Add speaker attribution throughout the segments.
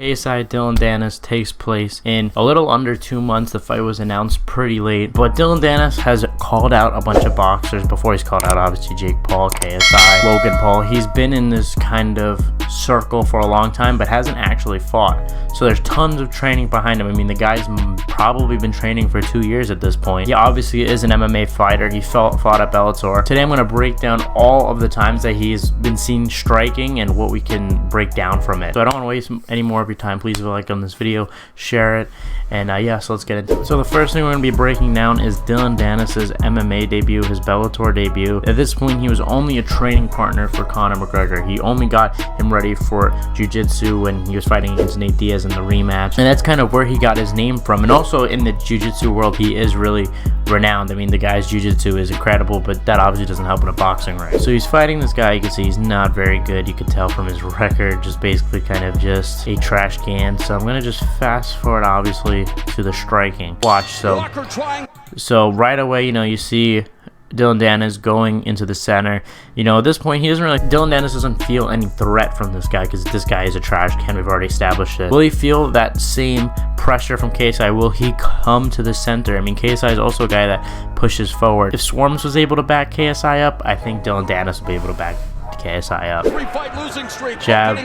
Speaker 1: KSI Dillon Danis takes place in a little under 2 months. The fight was announced pretty late, but Dillon Danis has called out a bunch of boxers before he's called out obviously Jake Paul, KSI, Logan Paul. He's been in this kind of circle for a long time but hasn't actually fought, so there's tons of training behind him. I mean, the guy's probably been training for 2 years at this point. He obviously is an MMA fighter. He fought at Bellator. Today I'm going to break down all of the times that he's been seen striking and what we can break down from it. So I don't want to waste any more of your time. Please leave a like on this video, share it, and yeah, so let's get into it. So the first thing we're going to be breaking down is Dillon Danis' MMA debut, his Bellator debut. At this point, he was only a training partner for Conor McGregor. He only got him ready for jiu-jitsu when he was fighting against Nate Diaz in the rematch, and that's kind of where he got his name from. And also in the jiu-jitsu world, he is really renowned. I mean, the guy's jiu-jitsu is incredible, but that obviously doesn't help in a boxing ring. So he's fighting this guy. You can see he's not very good. You can tell from his record, just basically kind of just a trash can. So I'm gonna just fast forward obviously to the striking. Watch. So right away, you see Dillon Danis going into the center. At this point, Dillon Danis doesn't feel any threat from this guy because this guy is a trash can. We've already established it. Will he feel that same pressure from KSI? Will he come to the center? I mean, KSI is also a guy that pushes forward. If Swarms was able to back KSI up, I think Dillon Danis will be able to back KSI up. Jab,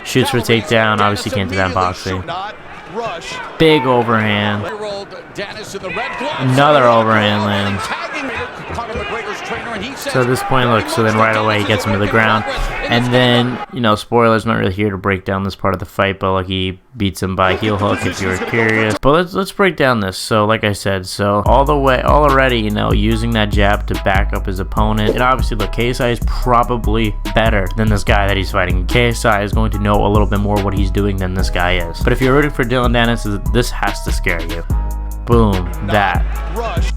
Speaker 1: shoots for takedown. Obviously can't do that in boxing. Big overhand. Another overhand lands. So at this point, look, so then right away he gets him to the ground. And then, spoilers, not really here to break down this part of the fight, but like he beats him by heel hook if you were curious. But let's break down this. So like I said, so already, using that jab to back up his opponent. And obviously, look, KSI is probably better than this guy that he's fighting. KSI is going to know a little bit more what he's doing than this guy is. But if you're rooting for Dillon Danis, this has to scare you. Boom, that.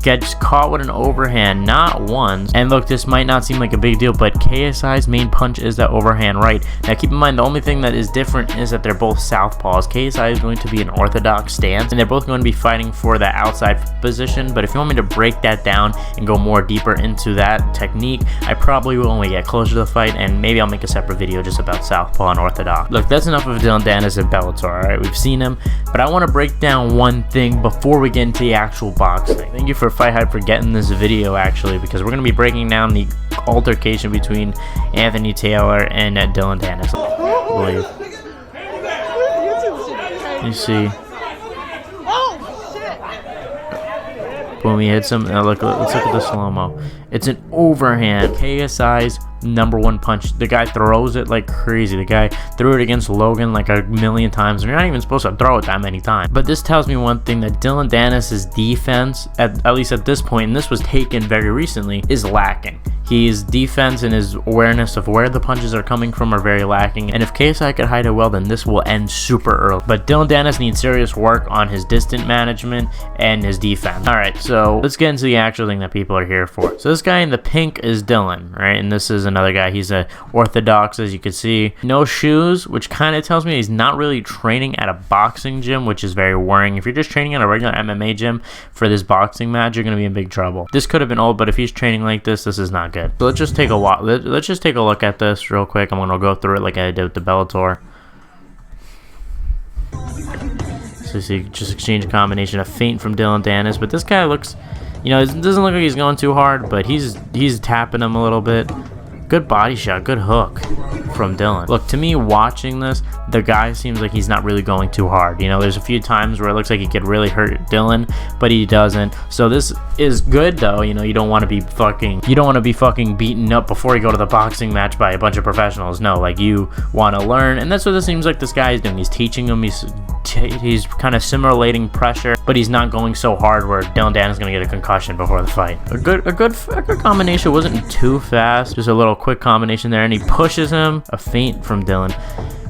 Speaker 1: Gets caught with an overhand, not once. And look, this might not seem like a big deal, but KSI's main punch is that overhand right. Now keep in mind, the only thing that is different is that they're both southpaws. KSI is going to be an orthodox stance, and they're both going to be fighting for that outside position. But if you want me to break that down and go more deeper into that technique, I probably will when we get closer to the fight, and maybe I'll make a separate video just about southpaw and orthodox. Look, that's enough of Dillon Danis and Bellator, alright? We've seen him, but I want to break down one thing before we get into the actual boxing. Thank you for Fight Hype for getting this video, actually, because we're going to be breaking down the altercation between Anthony Taylor and Dillon Danis, I believe. You see, boom, he hits him. Now let's look at the slow-mo. It's an overhand. KSI's #1 punch. The guy throws it like crazy. The guy threw it against Logan like a million times, and you're not even supposed to throw it that many times. But this tells me one thing, that Dillon Danis' defense, at least at this point, and this was taken very recently, is lacking. His defense and his awareness of where the punches are coming from are very lacking, and if KSI could hide it well, then this will end super early. But Dillon Danis needs serious work on his distance management and his defense. Alright, so let's get into the actual thing that people are here for. So this guy in the pink is Dillon, right? And this is another guy. He's a orthodox, as you can see. No shoes, which kind of tells me he's not really training at a boxing gym, which is very worrying. If you're just training at a regular MMA gym for this boxing match, you're going to be in big trouble. This could have been old, but if he's training like this is not good. So let's just take a look at this real quick. I'm going to go through it like I did with the Bellator. So you see, just exchange a combination, a feint from Dillon Danis, but this guy looks, it doesn't look like he's going too hard, but he's tapping him a little bit. Good body shot, good hook from Dillon. Look, to me, watching this, the guy seems like he's not really going too hard. There's a few times where it looks like he could really hurt Dillon, but he doesn't. So this is good, though. You don't want to be fucking beaten up before you go to the boxing match by a bunch of professionals. No, like, you want to learn, and that's what it seems like this guy is doing. He's teaching him. He's kind of simulating pressure, but he's not going so hard where Dillon Danis is going to get a concussion before the fight. A good combination. Wasn't too fast, just a little quick combination there, and he pushes him. A feint from Dillon.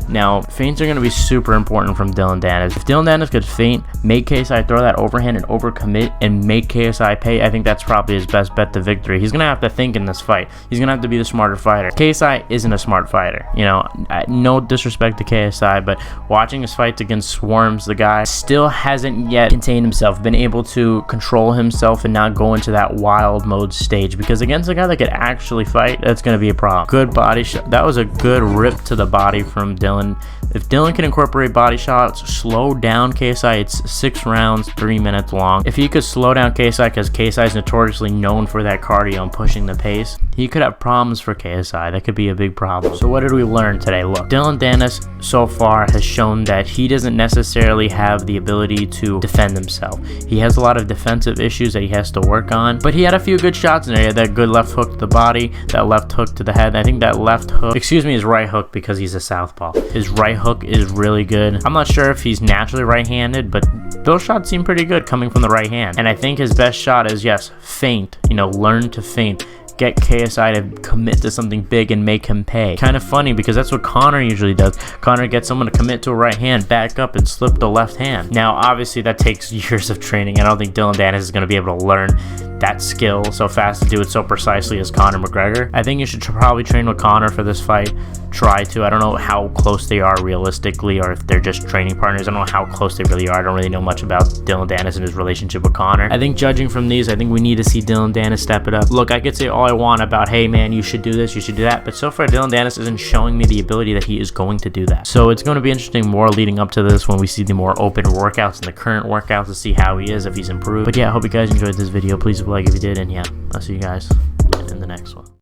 Speaker 1: Now, feints are going to be super important from Dillon Danis. If Dillon Danis could feint, make KSI throw that overhand and overcommit and make KSI pay, I think that's probably his best bet to victory. He's gonna have to think in this fight. He's gonna have to be the smarter fighter. KSI isn't a smart fighter, you know. No disrespect to KSI, but watching his fights against Swarms, the guy still hasn't yet contained himself, been able to control himself and not go into that wild mode stage, because against a guy that could actually fight, that's going to be a problem. Good body shot. That was a good rip to the body from Dillon. If Dillon can incorporate body shots, slow down KSI. It's 6 rounds, 3 minutes long. If he could slow down KSI, because KSI is notoriously known for that cardio and pushing the pace, he could have problems for KSI. That could be a big problem. So what did we learn today? Look, Dillon Danis so far has shown that he doesn't necessarily have the ability to defend himself. He has a lot of defensive issues that he has to work on, but he had a few good shots in there. He had that good left hook to the body, that left hook to the head. I think that left hook, excuse me, his right hook, because he's a southpaw. His right hook is really good. I'm not sure if he's naturally right-handed, but those shots seem pretty good coming from the right hand. And I think his best shot is, yes, feint. You know, learn to feint. Get KSI to commit to something big and make him pay. Kind of funny, because that's what Conor usually does. Conor gets someone to commit to a right hand, back up, and slip the left hand. Now, obviously, that takes years of training. I don't think Dillon Danis is going to be able to learn that skill so fast, to do it so precisely as Conor McGregor. I think you should probably train with Conor for this fight. Try to. I don't know how close they are realistically, or if they're just training partners. I don't know how close they really are. I don't really know much about Dillon Danis and his relationship with Conor. I think judging from these, I think we need to see Dillon Danis step it up. Look, I could say all I want about, hey man, you should do this, you should do that, but so far Dillon Danis isn't showing me the ability that he is going to do that. So it's going to be interesting more leading up to this, when we see the more open workouts and the current workouts, to see how he is, if he's improved. But yeah, I hope you guys enjoyed this video. Please leave a like if you did, and yeah, I'll see you guys in the next one.